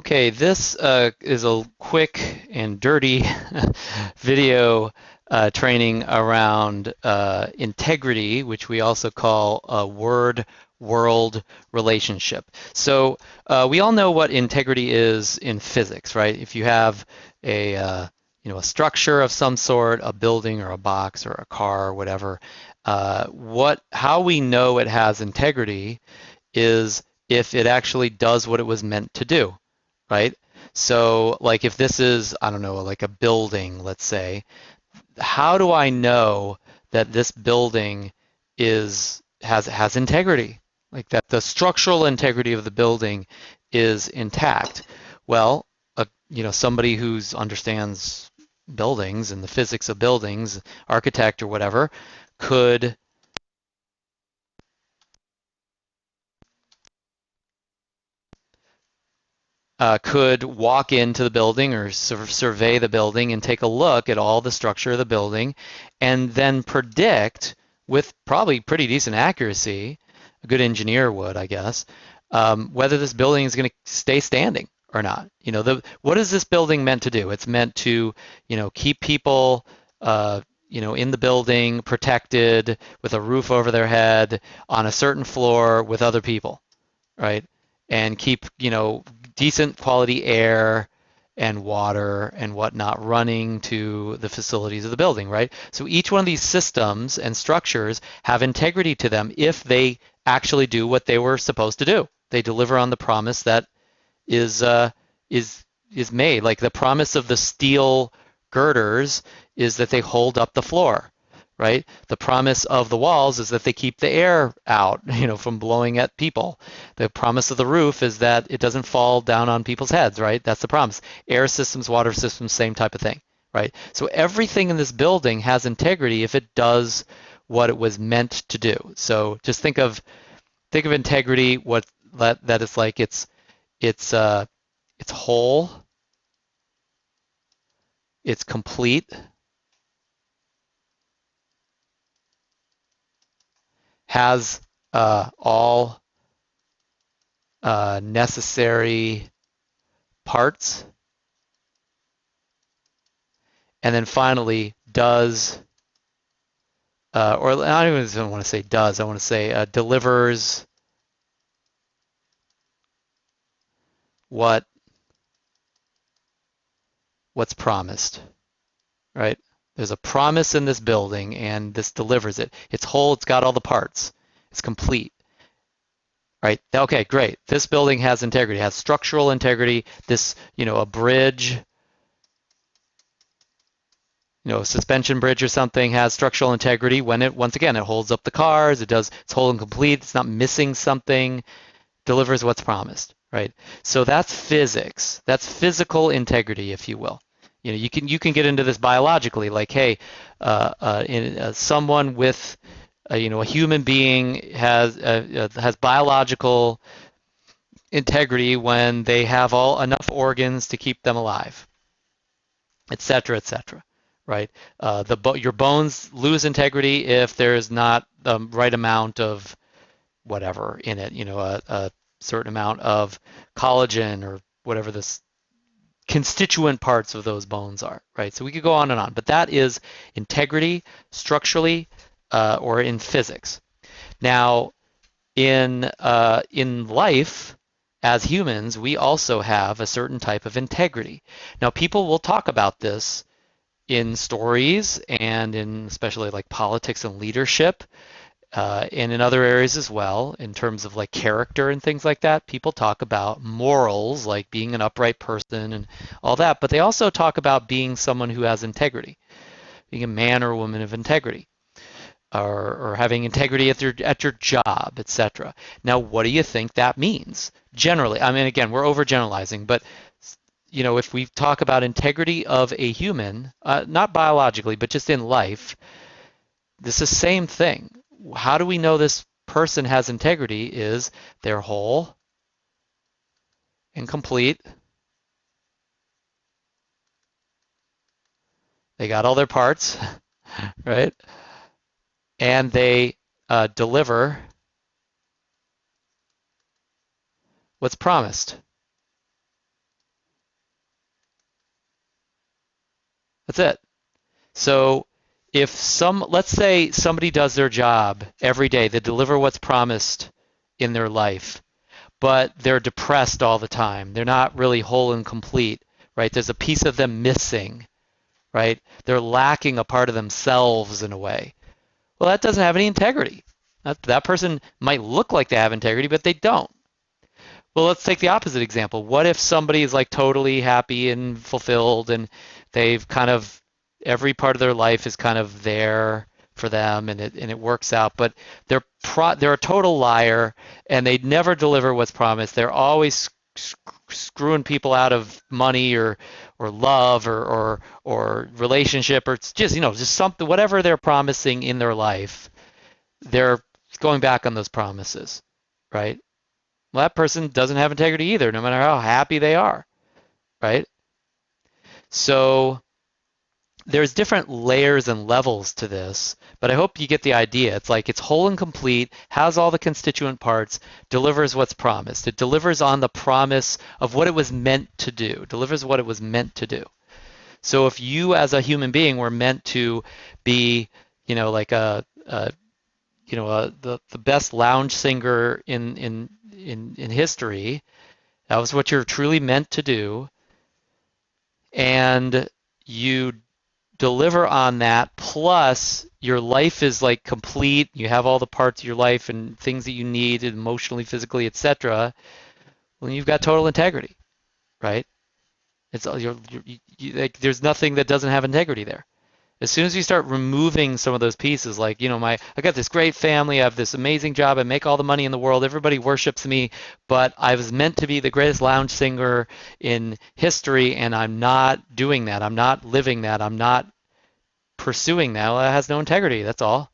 Okay, this is a quick and dirty video training around integrity, which we also call a word-world relationship. So we all know what integrity is in physics, right? If you have a structure of some sort, a building or a box or a car or whatever, how we know it has integrity is if it actually does what it was meant to do, right? So, like if this is, I don't know, like a building, let's say, how do I know that this building has integrity? Like that the structural integrity of the building is intact? Well, somebody who understands buildings and the physics of buildings, architect or whatever, could could walk into the building or survey the building and take a look at all the structure of the building and then predict with probably pretty decent accuracy, a good engineer would, I guess, whether this building is going to stay standing or not. What is this building meant to do? It's meant to, keep people, in the building protected with a roof over their head on a certain floor with other people, right? And keep, decent quality air and water and whatnot running to the facilities of the building, right? So each one of these systems and structures have integrity to them if they actually do what they were supposed to do. They deliver on the promise that is uh, is made. Like the promise of the steel girders is that they hold up the floor, right? The promise of the walls is that they keep the air out, from blowing at people. The promise of the roof is that it doesn't fall down on people's heads, right? That's the promise. Air systems, water systems, same type of thing, right? So everything in this building has integrity if it does what it was meant to do. So just think of integrity, what that is like. It's whole, it's complete, has all necessary parts, and then finally does, or I don't even want to say does, I want to say delivers what what's promised, right? There's a promise in this building, and this delivers it. It's whole, it's got all the parts, it's complete, right? Okay, great. This building has integrity, has structural integrity. This, a bridge, a suspension bridge or something has structural integrity when once again, it holds up the cars, it's whole and complete, it's not missing something, delivers what's promised, right? So that's physics. That's physical integrity, if you will. You can get into this biologically, like, hey, someone with, a human being has biological integrity when they have all enough organs to keep them alive, et cetera, et cetera, right? Your bones lose integrity if there's not the right amount of whatever in it, a certain amount of collagen or whatever this constituent parts of those bones are, right? So we could go on and on, but that is integrity structurally or in physics. Now, in life, as humans, we also have a certain type of integrity. Now, people will talk about this in stories and in especially like politics and leadership, and in other areas as well, in terms of like character and things like that. People talk about morals, like being an upright person and all that, but they also talk about being someone who has integrity, being a man or a woman of integrity, or having integrity at your job, etc. Now, what do you think that means generally? I mean, again, we're overgeneralizing, but if we talk about integrity of a human, not biologically, but just in life, this is the same thing. How do we know this person has integrity? Is they're whole and complete. They got all their parts, right? And they deliver what's promised. That's it. So if let's say somebody does their job every day, they deliver what's promised in their life, but they're depressed all the time. They're not really whole and complete, right? There's a piece of them missing, right? They're lacking a part of themselves in a way. Well, that doesn't have any integrity. That person might look like they have integrity, but they don't. Well, let's take the opposite example. What if somebody is like totally happy and fulfilled and they've kind of every part of their life is kind of there for them and it works out, but they're a total liar and they never deliver what's promised. They're always screwing people out of money or love or relationship or it's just something whatever they're promising in their life, they're going back on those promises, right? Well, that person doesn't have integrity either, no matter how happy they are, right? So there's different layers and levels to this, but I hope you get the idea. It's like it's whole and complete, has all the constituent parts, delivers what's promised. It delivers on the promise of what it was meant to do, delivers what it was meant to do. So if you as a human being were meant to be, like the best lounge singer in history, that was what you're truly meant to do, and you deliver on that, plus your life is like complete, you have all the parts of your life and things that you need emotionally, physically, etc. Well, you've got total integrity, right? It's like there's nothing that doesn't have integrity there. As soon as you start removing some of those pieces, like, I got this great family, I have this amazing job, I make all the money in the world, everybody worships me, but I was meant to be the greatest lounge singer in history, and I'm not doing that. I'm not living that. I'm not pursuing that. Well, that has no integrity, that's all.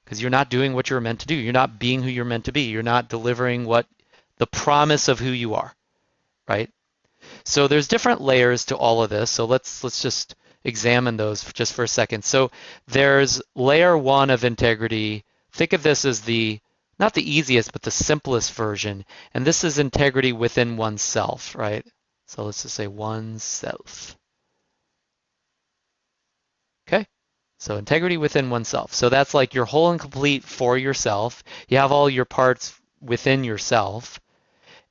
Because you're not doing what you're meant to do. You're not being who you're meant to be. You're not delivering the promise of who you are, right? So there's different layers to all of this. So let's just examine those just for a second. So there's layer one of integrity. Think of this as not the easiest, but the simplest version. And this is integrity within oneself, right? So let's just say oneself. Okay? So integrity within oneself. So that's like you're whole and complete for yourself. You have all your parts within yourself.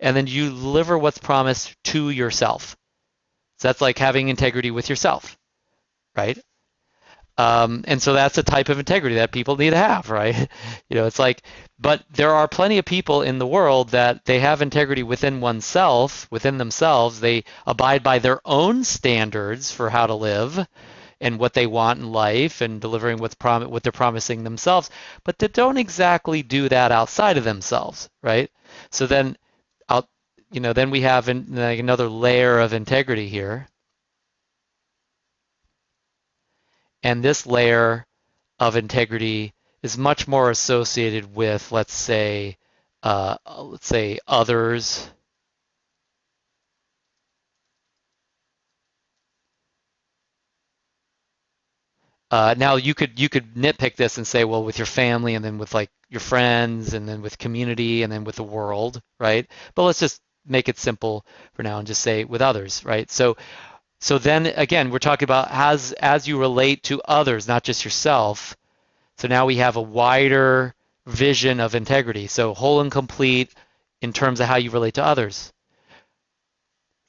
And then you deliver what's promised to yourself. So that's like having integrity with yourself, right? And so that's a type of integrity that people need to have, right? It's like, but there are plenty of people in the world that they have integrity within oneself, within themselves. They abide by their own standards for how to live and what they want in life and delivering what they're promising themselves, but they don't exactly do that outside of themselves, right? So then then we have like another layer of integrity here. And this layer of integrity is much more associated with, let's say others. Now you could nitpick this and say, well, with your family, and then with like your friends, and then with community, and then with the world, right? But let's just make it simple for now and just say with others, right? So then again, we're talking about as you relate to others, not just yourself. So now we have a wider vision of integrity. So whole and complete in terms of how you relate to others.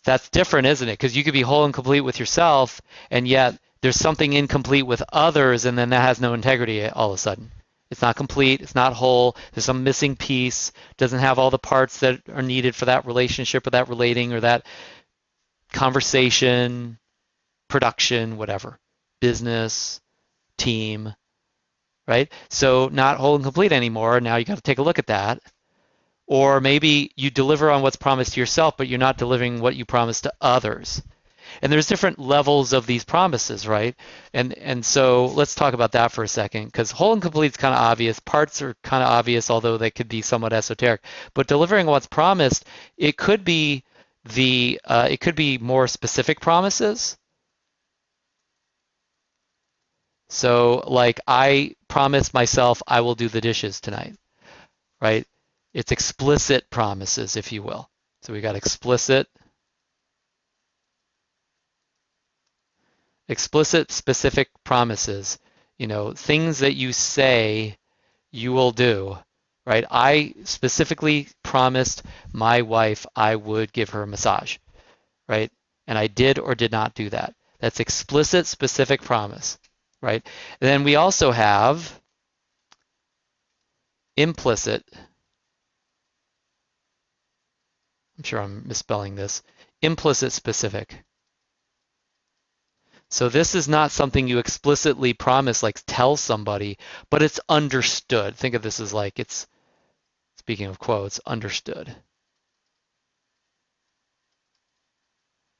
That's different, isn't it? Because you could be whole and complete with yourself, and yet there's something incomplete with others, and then that has no integrity all of a sudden. It's not complete, it's not whole, there's some missing piece, doesn't have all the parts that are needed for that relationship or that relating or that conversation, production, whatever, business, team, right? So not whole and complete anymore. Now you got to take a look at that. Or maybe you deliver on what's promised to yourself, but you're not delivering what you promised to others. And there's different levels of these promises, right? And so let's talk about that for a second, because whole and complete is kind of obvious. Parts are kind of obvious, although they could be somewhat esoteric. But delivering what's promised, it could be more specific promises. So like I promised myself I will do the dishes tonight, right? It's explicit promises, if you will. So we got explicit Explicit, specific promises, things that you say you will do, right? I specifically promised my wife I would give her a massage, right? And I did or did not do that. That's explicit, specific promise, right? And then we also have implicit, I'm sure I'm misspelling this, implicit specific. So this is not something you explicitly promise, like tell somebody, but it's understood. Think of this as like it's, speaking of quotes, understood.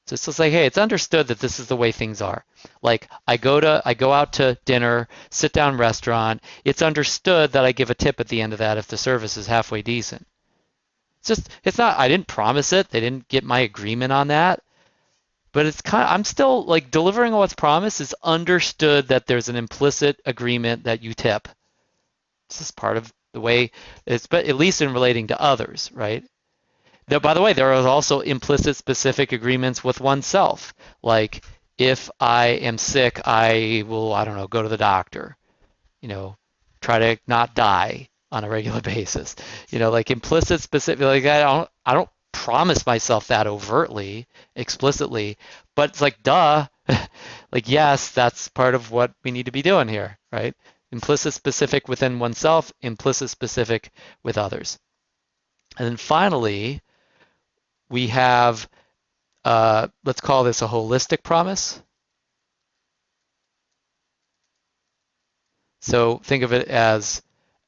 So it's just like, hey, it's understood that this is the way things are. Like I go out to dinner, sit down restaurant. It's understood that I give a tip at the end of that if the service is halfway decent. It's not, I didn't promise it. They didn't get my agreement on that. But it's I'm still like delivering what's promised is understood that there's an implicit agreement that you tip. This is part of the way it's, but at least in relating to others, right? There, by the way, there are also implicit specific agreements with oneself. Like if I am sick, I will, I don't know, go to the doctor, try to not die on a regular basis. Like implicit specific, like I don't promise myself that overtly, explicitly, but it's like, duh, like, yes, that's part of what we need to be doing here, right? Implicit specific within oneself, implicit specific with others. And then finally, we have, let's call this a holistic promise. So think of it as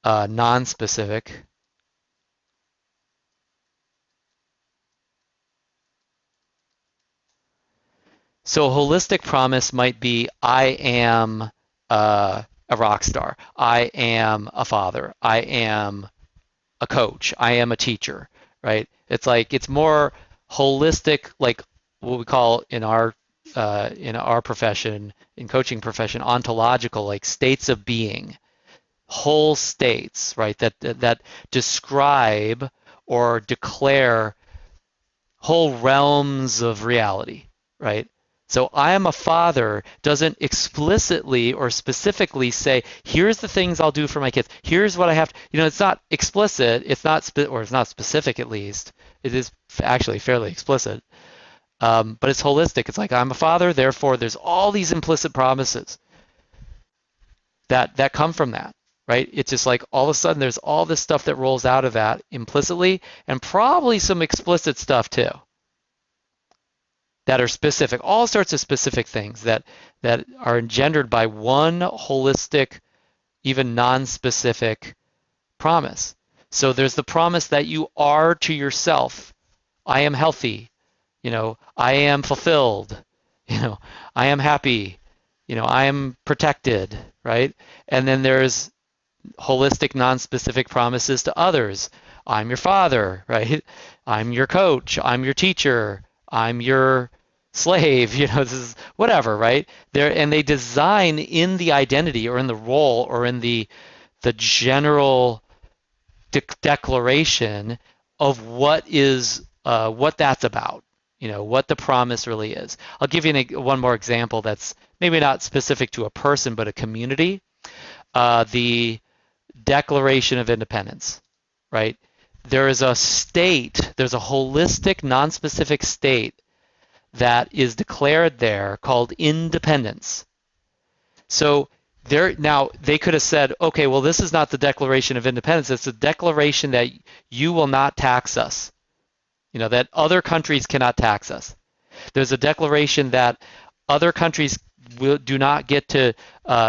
non-specific. So a holistic promise might be, I am a rock star. I am a father. I am a coach. I am a teacher, right? It's like, it's more holistic, like what we call in our profession, in coaching profession, ontological, like states of being, whole states, right? That describe or declare whole realms of reality, right? So I am a father doesn't explicitly or specifically say, here's the things I'll do for my kids. Here's what I have to, it's not explicit. It's not, or it's not specific at least. It is actually fairly explicit. But it's holistic. It's like, I'm a father, therefore there's all these implicit promises that come from that, right? It's just like all of a sudden there's all this stuff that rolls out of that implicitly and probably some explicit stuff too, that are specific, all sorts of specific things that are engendered by one holistic, even non-specific promise. So there's the promise that you are to yourself. I am healthy. I am fulfilled. I am happy. I am protected, right? And then there's holistic, non-specific promises to others. I'm your father, right? I'm your coach. I'm your teacher. I'm your slave, this is whatever, right? And they design in the identity or in the role or in the general declaration of what that's about, what the promise really is. I'll give you one more example that's maybe not specific to a person but a community. The Declaration of Independence, right? There is a state, there's a holistic, non-specific state that is declared there called independence. So now they could have said, okay, well, this is not the Declaration of Independence. It's a declaration that you will not tax us, that other countries cannot tax us. There's a declaration that other countries do not get to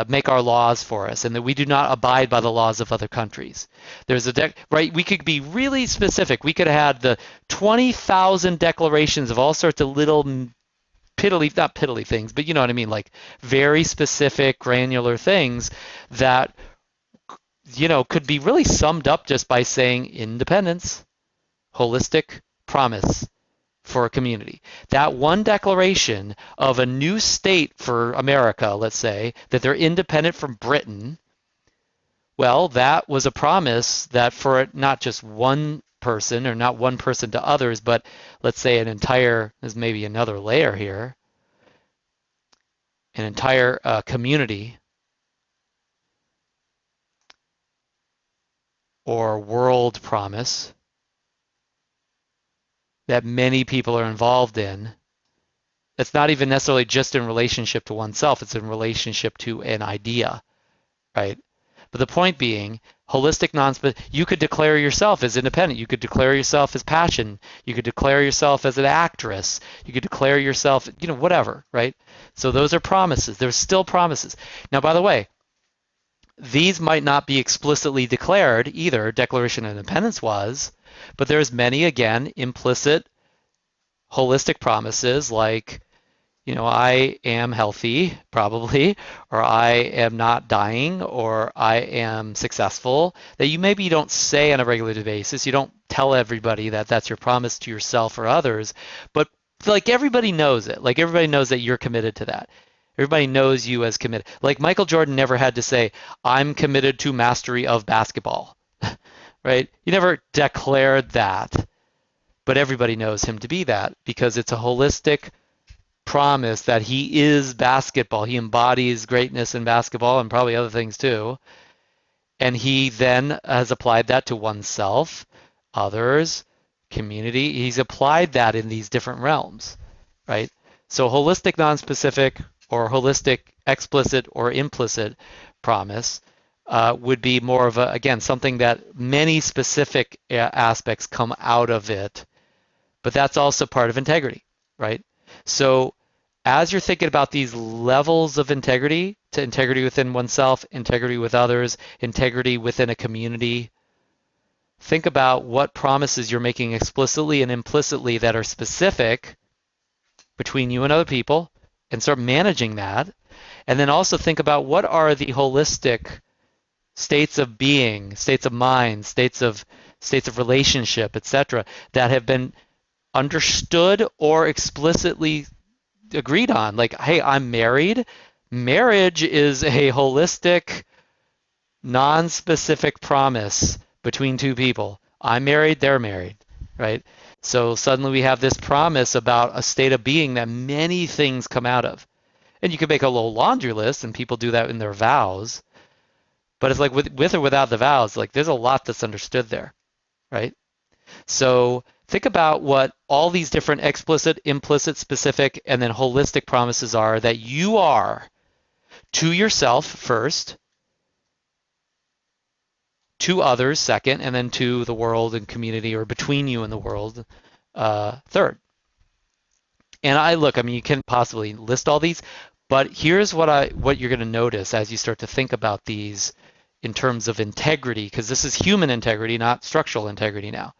make our laws for us, and that we do not abide by the laws of other countries. There's right? We could be really specific. We could have had the 20,000 declarations of all sorts of little not piddly things, but you know what I mean, like very specific, granular things that could be really summed up just by saying independence, holistic promise for a community. That one declaration of a new state for America, let's say, that they're independent from Britain, well, that was a promise that for not just one person or not one person to others, but let's say an entire, there's maybe another layer here, an entire community or world promise that many people are involved in. It's not even necessarily just in relationship to oneself, it's in relationship to an idea, right? But the point being, holistic non-specific, you could declare yourself as independent. You could declare yourself as passion. You could declare yourself as an actress. You could declare yourself, whatever, right? So those are promises. There's still promises. Now, by the way, these might not be explicitly declared either. Declaration of Independence was, but there's many, again, implicit holistic promises like, I am healthy, probably, or I am not dying, or I am successful, that you maybe don't say on a regular basis. You don't tell everybody that that's your promise to yourself or others, but like everybody knows it. Like everybody knows that you're committed to that. Everybody knows you as committed. Like Michael Jordan never had to say, I'm committed to mastery of basketball, right? He never declared that, but everybody knows him to be that because it's a holistic promise that he is basketball. He embodies greatness in basketball and probably other things too. And he then has applied that to oneself, others, community. He's applied that in these different realms, right? So holistic non-specific or holistic explicit or implicit promise would be more of again, something that many specific aspects come out of it, but that's also part of integrity, right? So as you're thinking about these levels of integrity, to integrity within oneself, integrity with others, integrity within a community, think about what promises you're making explicitly and implicitly that are specific between you and other people and start managing that. And then also think about what are the holistic states of being, states of mind, states of relationship, etc., that have been understood or explicitly agreed on. Like, hey, I'm married. Marriage is a holistic, non-specific promise between two people. I'm married, they're married, right? So suddenly we have this promise about a state of being that many things come out of. And you can make a little laundry list, and people do that in their vows. But it's like with or without the vows, like there's a lot that's understood there, right? So think about what all these different explicit, implicit, specific, and then holistic promises are that you are to yourself first, to others second, and then to the world and community or between you and the world third. And I mean, you can possibly list all these, but here's what you're going to notice as you start to think about these in terms of integrity, because this is human integrity, not structural integrity now.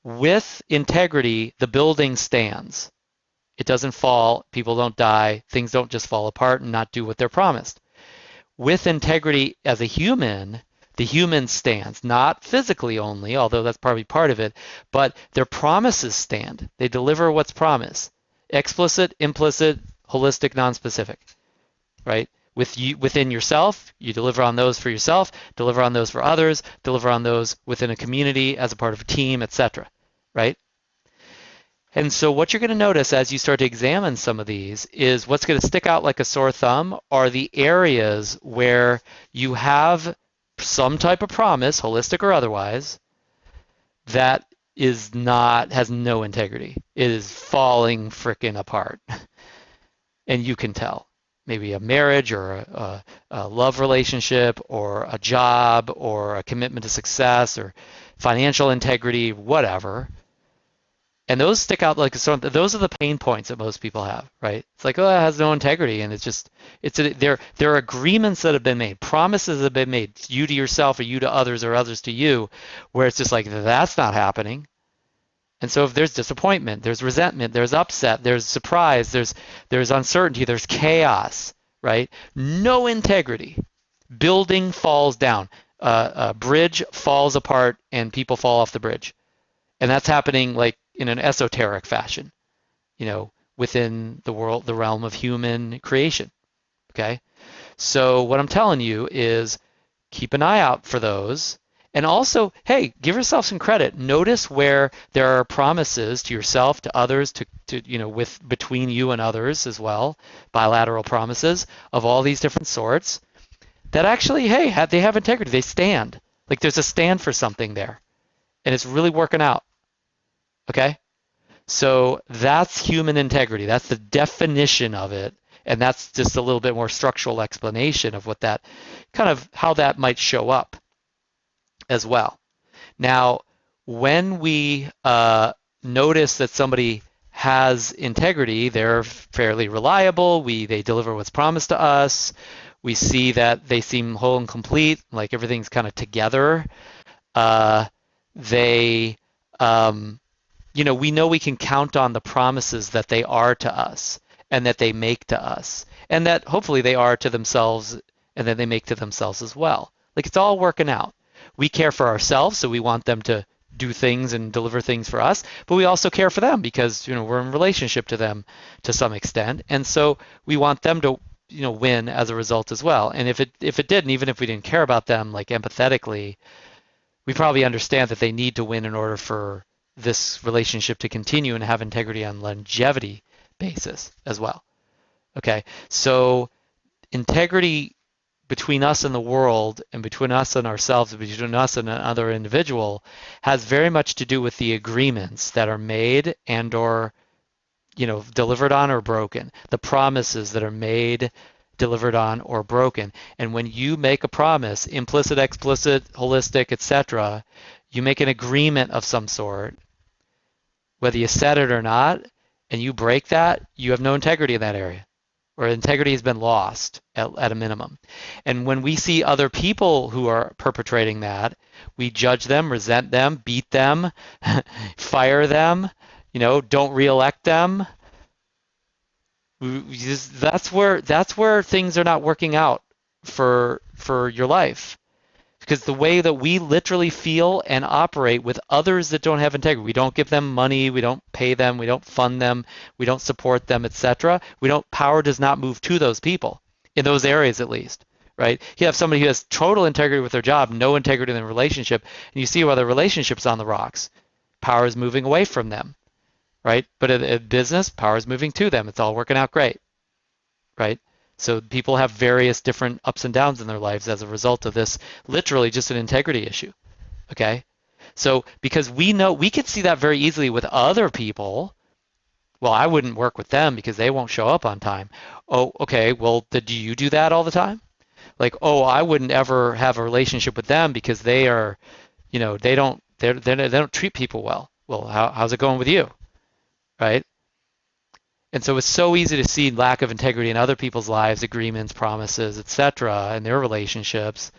With integrity, the building stands. It doesn't fall, people don't die, things don't just fall apart and not do what they're promised. With integrity as a human, the human stands, not physically only, although that's probably part of it, but their promises stand. They deliver what's promised. Explicit, implicit, holistic, non-specific, right? Within yourself, you deliver on those for yourself, deliver on those for others, deliver on those within a community as a part of a team, etc., right? And so what you're going to notice as you start to examine some of these is what's going to stick out like a sore thumb are the areas where you have some type of promise, holistic or otherwise, that has no integrity. It is falling frickin' apart. And you can tell. Maybe a marriage or a love relationship or a job or a commitment to success or financial integrity, whatever. And those stick out like those are the pain points that most people have, right? It's like, oh, it has no integrity, and there are agreements that have been made, promises that have been made, you to yourself or you to others or others to you, where it's just like that's not happening. And so if there's disappointment, there's resentment, there's upset, there's surprise, there's uncertainty, there's chaos, right? No integrity. Building falls down. A bridge falls apart and people fall off the bridge. And that's happening like in an esoteric fashion, within the world, the realm of human creation, okay? So what I'm telling you is keep an eye out for those. And also, hey, give yourself some credit. Notice where there are promises to yourself, to others, to to, with between you and others as well, bilateral promises of all these different sorts that actually, hey, they have integrity. They stand. Like there's a stand for something there, and it's really working out. Okay? So that's human integrity. That's the definition of it. And that's just a little bit more structural explanation of what that kind of how that might show up as well. Now, when we notice that somebody has integrity, they're fairly reliable, they deliver what's promised to us, we see that they seem whole and complete, like everything's kind of together. They, we know we can count on the promises that they are to us and that they make to us, and that hopefully they are to themselves and that they make to themselves as well. Like it's all working out. We care for ourselves, so we want them to do things and deliver things for us, but we also care for them because we're in relationship to them to some extent, and so we want them to win as a result as well. And if it didn't, even if we didn't care about them like empathetically, we probably understand that they need to win in order for this relationship to continue and have integrity on longevity basis as well. Okay, so integrity between us and the world, and between us and ourselves, and between us and another individual, has very much to do with the agreements that are made and or delivered on or broken, the promises that are made, delivered on, or broken. And when you make a promise, implicit, explicit, holistic, etc., you make an agreement of some sort, whether you said it or not, and you break that, you have no integrity in that area, or integrity has been lost at a minimum. And when we see other people who are perpetrating that, we judge them, resent them, beat them, fire them, don't reelect them. That's where things are not working out for your life. Because the way that we literally feel and operate with others that don't have integrity, we don't give them money, we don't pay them, we don't fund them, we don't support them, etc. Power does not move to those people, in those areas at least, right? You have somebody who has total integrity with their job, no integrity in the relationship, and you see why the relationship's on the rocks. Power is moving away from them, right? But in business, power is moving to them. It's all working out great, right? So people have various different ups and downs in their lives as a result of this, literally just an integrity issue, okay? So because we know, we could see that very easily with other people. Well, I wouldn't work with them because they won't show up on time. Oh, okay, well, do you do that all the time? Like, oh, I wouldn't ever have a relationship with them because they are, they don't treat people well. Well, how's it going with you, right? And so it's so easy to see lack of integrity in other people's lives, agreements, promises, etc., and their relationships.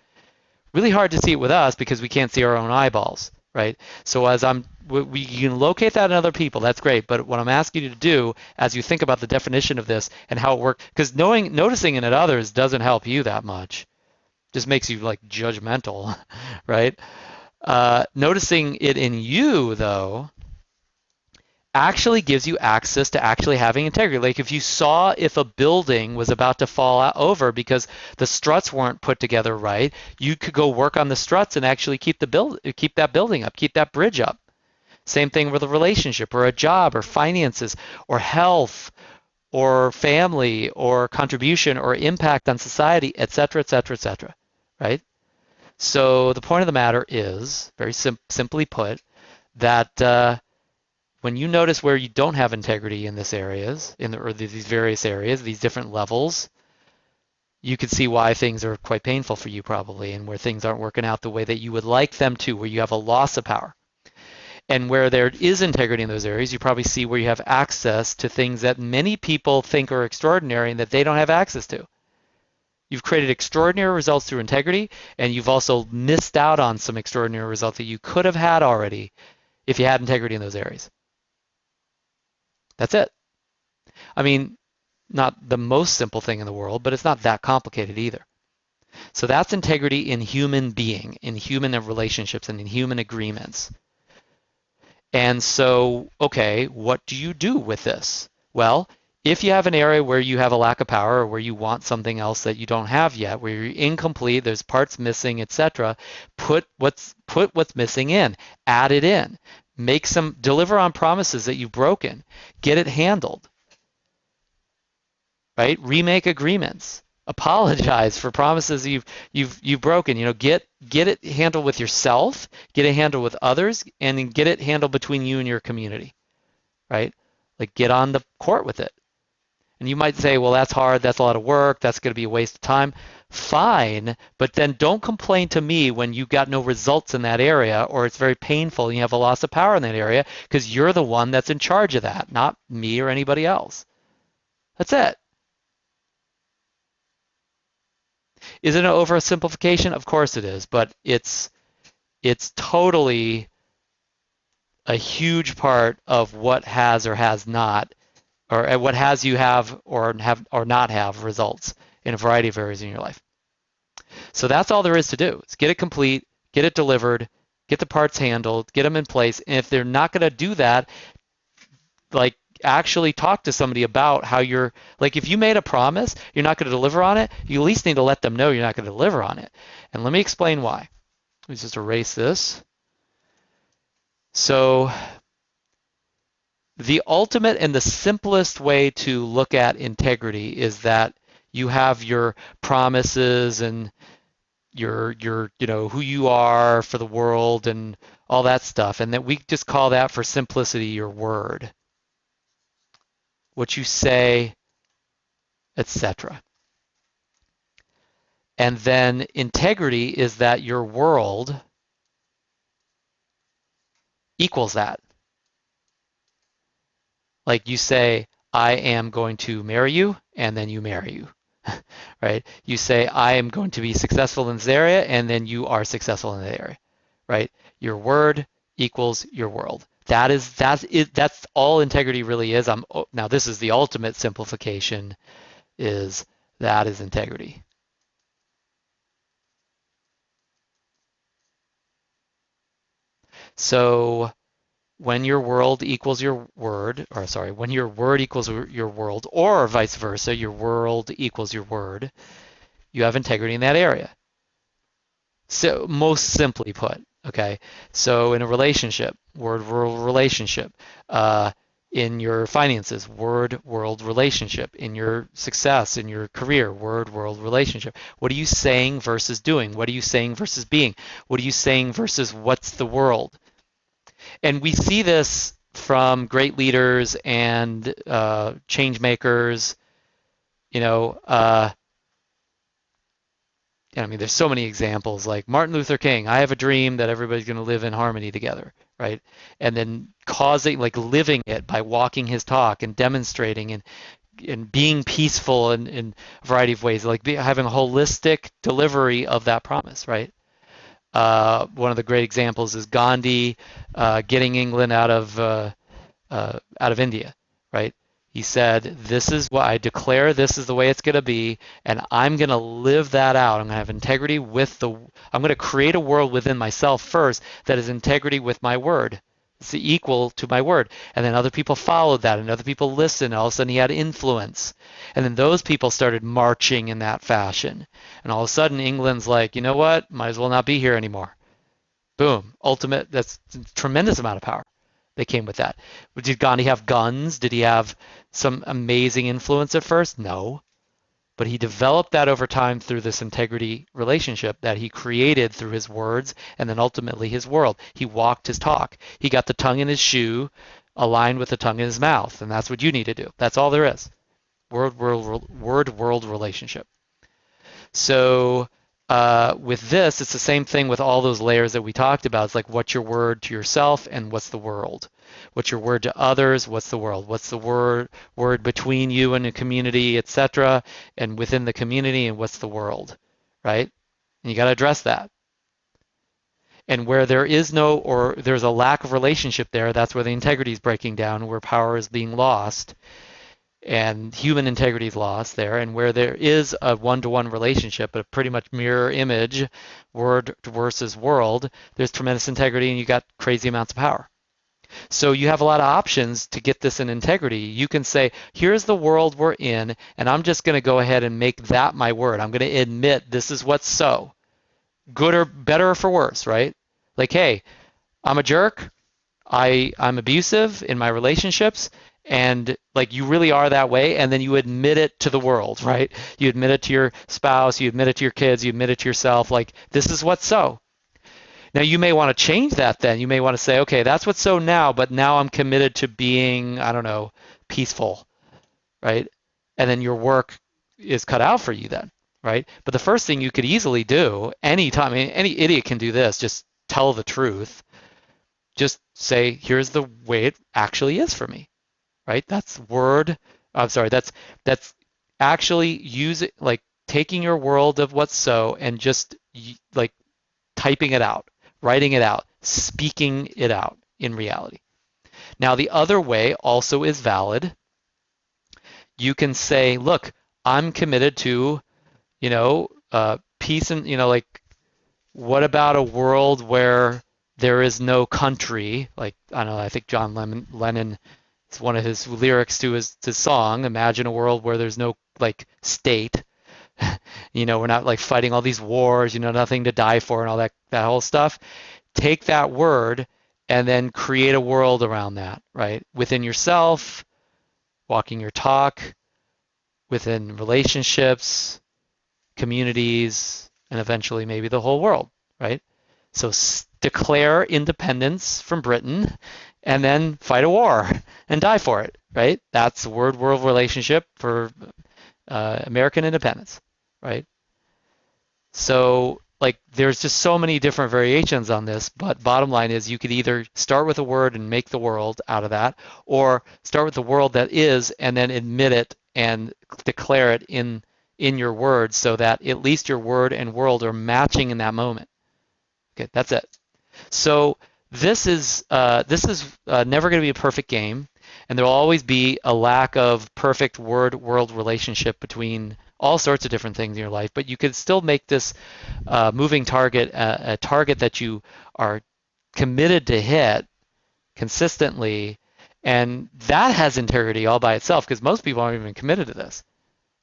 Really hard to see it with us because we can't see our own eyeballs, right? So you can locate that in other people, that's great, but what I'm asking you to do as you think about the definition of this and how it works, because noticing it in others doesn't help you that much. Just makes you like judgmental, right? Noticing it in you, though, actually gives you access to actually having integrity. Like if you saw if a building was about to fall over because the struts weren't put together right, you could go work on the struts and actually keep that building up, keep that bridge up. Same thing with a relationship or a job or finances or health or family or contribution or impact on society, etc., etc., etc., right? So the point of the matter is, very simply put, that when you notice where you don't have integrity in these various areas, these different levels, you can see why things are quite painful for you probably, and where things aren't working out the way that you would like them to, where you have a loss of power. And where there is integrity in those areas, you probably see where you have access to things that many people think are extraordinary and that they don't have access to. You've created extraordinary results through integrity, and you've also missed out on some extraordinary results that you could have had already if you had integrity in those areas. That's it. I mean, not the most simple thing in the world, but it's not that complicated either. So that's integrity in human being, in human relationships, and in human agreements. And so, okay, what do you do with this? Well, if you have an area where you have a lack of power or where you want something else that you don't have yet, where you're incomplete, there's parts missing, etc., put what's missing in, add it in. deliver on promises that you've broken. Get it handled, right? Remake agreements. Apologize for promises you've broken. Get it handled with yourself, get it handled with others, and then get it handled between you and your community, right? Like get on the court with it. And you might say, well, that's hard, that's a lot of work, that's going to be a waste of time. Fine, but then don't complain to me when you got no results in that area or it's very painful and you have a loss of power in that area because you're the one that's in charge of that, not me or anybody else. That's it. Is it an oversimplification? Of course it is, but it's totally a huge part of what has or has not, or what has you have or not have results in a variety of areas in your life. So that's all there is to do. Is get it complete, get it delivered, get the parts handled, get them in place. And if they're not going to do that, like actually talk to somebody about how you're, like if you made a promise, you're not going to deliver on it, you at least need to let them know you're not going to deliver on it. And let me explain why. Let me just erase this. So the ultimate and the simplest way to look at integrity is that you have your promises and your who you are for the world and all that stuff, and that we just call that for simplicity your word, what you say, etc. And then integrity is that your world equals that. Like you say, I am going to marry you, and then you marry you, right? You say, I am going to be successful in this area, and then you are successful in that area, right? Your word equals your world. That's all integrity really is. Now this is the ultimate simplification, that is integrity. So when your world equals your word, or sorry, when your word equals your world, or vice versa, your world equals your word, you have integrity in that area. So most simply put, okay, so in a relationship, word, world, relationship, in your finances, word, world, relationship, in your success, in your career, word, world, relationship. What are you saying versus doing? What are you saying versus being? What are you saying versus what's the world? And we see this from great leaders and change makers. I mean, there's so many examples like Martin Luther King. I have a dream that everybody's going to live in harmony together, right? And then living it by walking his talk and demonstrating and being peaceful in a variety of ways, like having a holistic delivery of that promise, right? One of the great examples is Gandhi getting England out of India, right? He said, this is what I declare, this is the way it's going to be, and I'm going to live that out. I'm going to have integrity I'm going to create a world within myself first that is integrity with my word. It's equal to my word. And then other people followed that, and other people listened, and all of a sudden he had influence. And then those people started marching in that fashion. And all of a sudden England's like, you know what? Might as well not be here anymore. Boom. That's a tremendous amount of power that came with that. Did Gandhi have guns? Did he have some amazing influence at first? No. But he developed that over time through this integrity relationship that he created through his words and then ultimately his world. He walked his talk. He got the tongue in his shoe aligned with the tongue in his mouth. And that's what you need to do. That's all there is. Word-world relationship. So with this, it's the same thing with all those layers that we talked about. It's like what's your word to yourself and what's the world? What's your word to others? What's the world? What's the word between you and the community, etc., and within the community, and what's the world, right? And you got to address that. And where there is there's a lack of relationship there, that's where the integrity is breaking down, where power is being lost, and human integrity is lost there. And where there is a one-to-one relationship, a pretty much mirror image, word versus world, there's tremendous integrity, and you got crazy amounts of power. So you have a lot of options to get this in integrity. You can say, here's the world we're in, and I'm just going to go ahead and make that my word. I'm going to admit this is what's so. Good or better or for worse, right? Like, hey, I'm a jerk. I'm abusive in my relationships, and like you really are that way, and then you admit it to the world, right? You admit it to your spouse, you admit it to your kids, you admit it to yourself, like this is what's so. Now you may want to change that then. You may want to say, okay, that's what's so now, but now I'm committed to being, I don't know, peaceful, right? And then your work is cut out for you then, right? But the first thing you could easily do anytime, I mean, any idiot can do this, just tell the truth. Just say, here's the way it actually is for me, right? That's word, I'm sorry, that's actually use it like taking your world of what's so and just like typing it out, writing it out, speaking it out in reality. Now, the other way also is valid. You can say, look, I'm committed to, peace and, like, what about a world where there is no country? Like, I don't know, I think John Lennon, it's one of his lyrics to his song, imagine a world where there's no, like, state. We're not, like, fighting all these wars, nothing to die for and all that whole stuff. Take that word and then create a world around that, right? Within yourself, walking your talk, within relationships, communities, and eventually maybe the whole world, right? So declare independence from Britain and then fight a war and die for it, right? That's word world relationship for American independence, right? So like there's just so many different variations on this, but bottom line is you could either start with a word and make the world out of that, or start with the world that is and then admit it and declare it in your words so that at least your word and world are matching in that moment. Okay, that's it. So this is never going to be a perfect game, and there will always be a lack of perfect word-world relationship between all sorts of different things in your life. But you could still make this moving target a target that you are committed to hit consistently, and that has integrity all by itself because most people aren't even committed to this.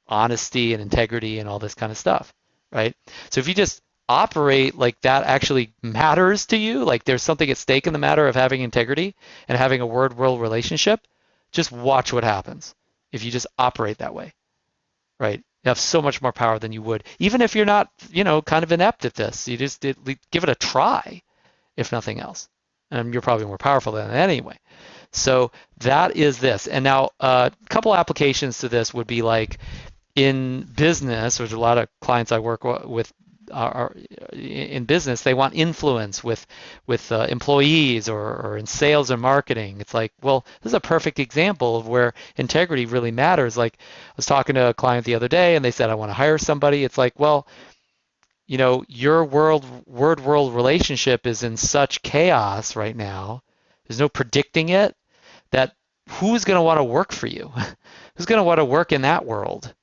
Honesty and integrity and all this kind of stuff, right? So if you just operate like that actually matters to you, like there's something at stake in the matter of having integrity and having a word-world relationship, just watch what happens if you just operate that way, right? You have so much more power than you would, even if you're not, kind of inept at this. You just give it a try, if nothing else. And you're probably more powerful than that anyway. So that is this. And now a couple applications to this would be like in business, there's a lot of clients I work with are in business. They want influence with employees or in sales or marketing. It's like, well, this is a perfect example of where integrity really matters. Like I was talking to a client the other day, and they said, I want to hire somebody. It's like, well, your word-world relationship is in such chaos right now. There's no predicting it. That who's going to want to work for you? Who's going to want to work in that world?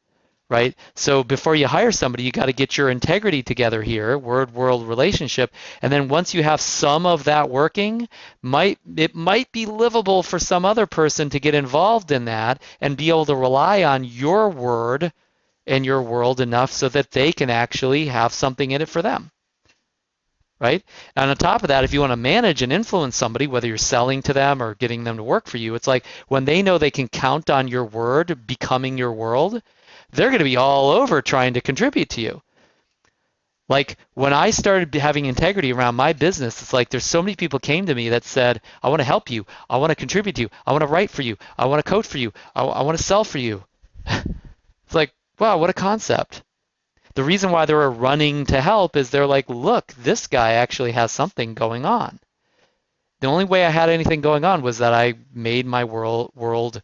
Right? So before you hire somebody, you got to get your integrity together here, word-world relationship, and then once you have some of that working, it might be livable for some other person to get involved in that and be able to rely on your word and your world enough so that they can actually have something in it for them. Right? And on top of that, if you want to manage and influence somebody, whether you're selling to them or getting them to work for you, it's like when they know they can count on your word becoming your world, they're going to be all over trying to contribute to you. Like when I started having integrity around my business, it's like there's so many people came to me that said, I want to help you. I want to contribute to you. I want to write for you. I want to coach for you. I want to sell for you. It's like, wow, what a concept. The reason why they were running to help is they're like, look, this guy actually has something going on. The only way I had anything going on was that I made my world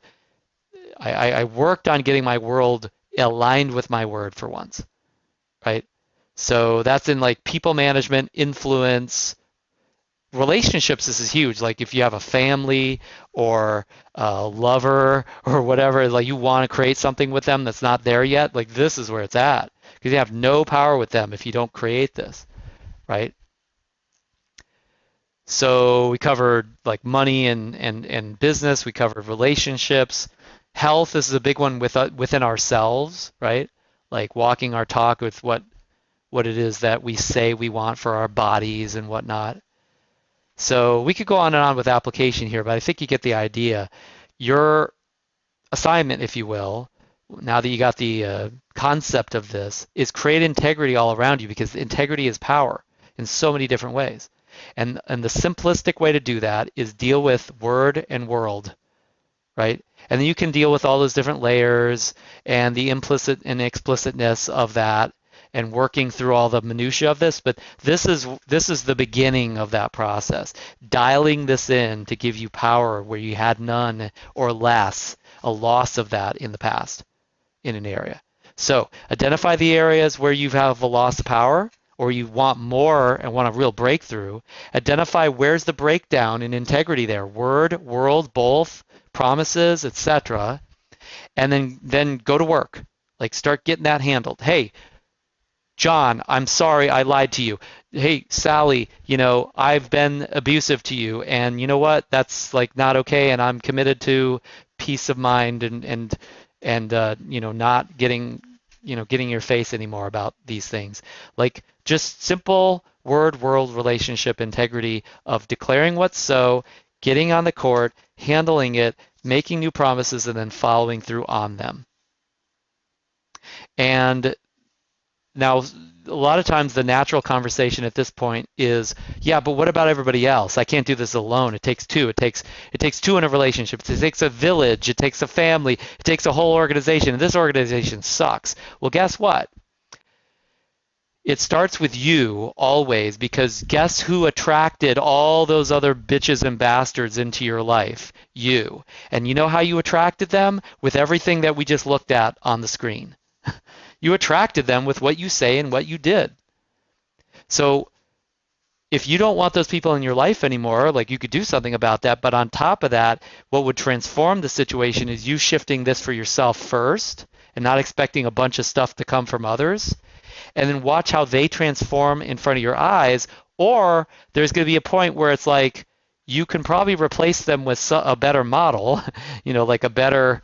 I worked on getting my world aligned with my word for once, right? So that's in like people management, influence, relationships. This is huge. Like if you have a family or a lover or whatever, like you want to create something with them that's not there yet, like this is where it's at because you have no power with them if you don't create this, right? So we covered like money and business. We covered relationships. Health, this is a big one within ourselves, right? Like walking our talk with what it is that we say we want for our bodies and whatnot. So we could go on and on with application here, but I think you get the idea. Your assignment, if you will, now that you got the concept of this, is create integrity all around you because integrity is power in so many different ways. And the simplistic way to do that is deal with word and world, right? And then you can deal with all those different layers and the implicit and explicitness of that and working through all the minutia of this, but this is the beginning of that process. Dialing this in to give you power where you had none or less, a loss of that in the past in an area. So identify the areas where you have a loss of power or you want more and want a real breakthrough. Identify where's the breakdown in integrity there, word, world, both, promises, etc. And then go to work. Like start getting that handled. Hey, John, I'm sorry I lied to you. Hey, Sally, I've been abusive to you, and you know what? That's like not okay, and I'm committed to peace of mind and not getting your face anymore about these things. Like just simple word world relationship integrity of declaring what's so, getting on the court, handling it, making new promises, and then following through on them. And now, a lot of times the natural conversation at this point is, yeah, but what about everybody else? I can't do this alone. It takes two. It takes two in a relationship. It takes a village. It takes a family. It takes a whole organization. And this organization sucks. Well, guess what? It starts with you always because guess who attracted all those other bitches and bastards into your life? You. And you know how you attracted them? With everything that we just looked at on the screen. You attracted them with what you say and what you did. So if you don't want those people in your life anymore, like you could do something about that. But on top of that, what would transform the situation is you shifting this for yourself first and not expecting a bunch of stuff to come from others. And then watch how they transform in front of your eyes. Or there's going to be a point where it's like you can probably replace them with a better model, like a better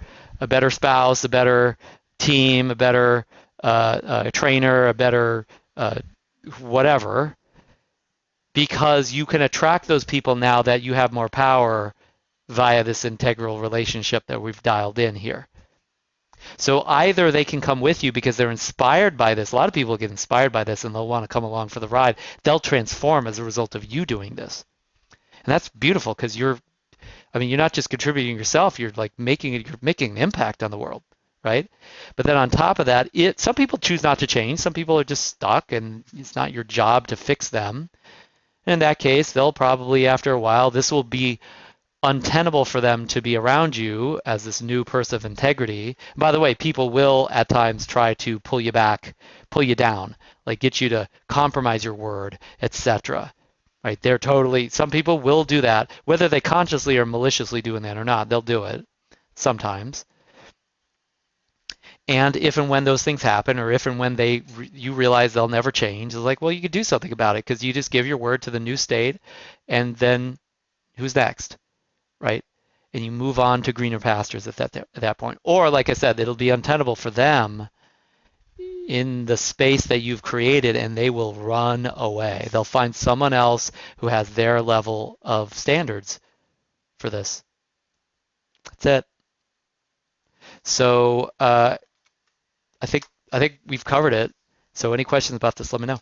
spouse, a better team, a better trainer, a better whatever, because you can attract those people now that you have more power via this integral relationship that we've dialed in here. So either they can come with you because they're inspired by this. A lot of people get inspired by this and they'll want to come along for the ride. They'll transform as a result of you doing this. And that's beautiful because you're not just contributing yourself, you're like making an impact on the world. Right? But then on top of that, some people choose not to change. Some people are just stuck and it's not your job to fix them. In that case, they'll probably, after a while, this will be untenable for them to be around you as this new person of integrity. By the way, people will at times try to pull you back, pull you down, like get you to compromise your word, etc. Right? Some people will do that, whether they consciously or maliciously doing that or not, they'll do it sometimes. And if and when those things happen, or if and when you realize they'll never change, it's like, well, you could do something about it because you just give your word to the new state, and then who's next, right? And you move on to greener pastures at that point. Or, like I said, it'll be untenable for them in the space that you've created, and they will run away. They'll find someone else who has their level of standards for this. That's it. So I think we've covered it. So any questions about this, let me know.